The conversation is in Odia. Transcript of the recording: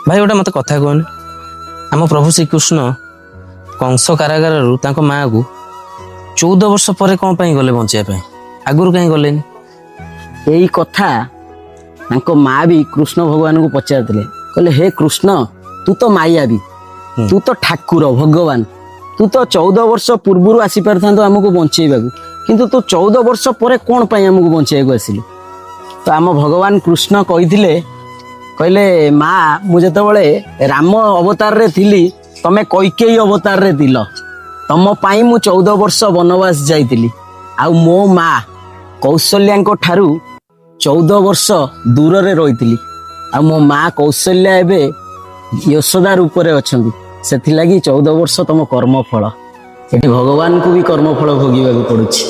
ଭାଇ ଗୋଟେ ମତେ କଥା କୁହନି, ଆମ ପ୍ରଭୁ ଶ୍ରୀକୃଷ୍ଣ କଂସ କାରାଗାରରୁ ତାଙ୍କ ମାଆକୁ 14 ବର୍ଷ ପରେ କଣ ପାଇଁ ଗଲେ ବଞ୍ଚିବା ପାଇଁ? ଆଗରୁ କାହିଁ ଗଲେନି? ଏଇ କଥା ତାଙ୍କ ମା ବି କୃଷ୍ଣ ଭଗବାନଙ୍କୁ ପଚାରିଥିଲେ। କହିଲେ ହେ କୃଷ୍ଣ, ତୁ ତ ମାୟାବୀ, ତୁ ତ ଠାକୁର ଭଗବାନ, ତୁ ତ 14 ବର୍ଷ ପୂର୍ବରୁ ଆସିପାରିଥାନ୍ତୁ ଆମକୁ ବଞ୍ଚେଇବାକୁ, କିନ୍ତୁ ତୁ 14 ବର୍ଷ ପରେ କଣ ପାଇଁ ଆମକୁ ବଞ୍ଚେଇବାକୁ ଆସିଲୁ? ତ ଆମ ଭଗବାନ କୃଷ୍ଣ କହିଥିଲେ, କହିଲେ ମା, ମୁଁ ଯେତେବେଳେ ରାମ ଅବତାରରେ ଥିଲି ତମେ କୈକେୟୀ ଅବତାରରେ ଥିଲ, ତମ ପାଇଁ ମୁଁ 14 ବର୍ଷ ବନବାସ ଯାଇଥିଲି। ଆଉ ମୋ ମା କୌଶଲ୍ୟାଙ୍କ ଠାରୁ 14 ବର୍ଷ ଦୂରରେ ରହିଥିଲି। ଆଉ ମୋ ମା କୌଶଲ୍ୟା ଏବେ ଯଶୋଦା ରୂପରେ ଅଛନ୍ତି, ସେଥିଲାଗି 14 ବର୍ଷ ତମ କର୍ମଫଳ। ଏଠି ଭଗବାନଙ୍କୁ ବି କର୍ମଫଳ ଭୋଗିବାକୁ ପଡୁଛି।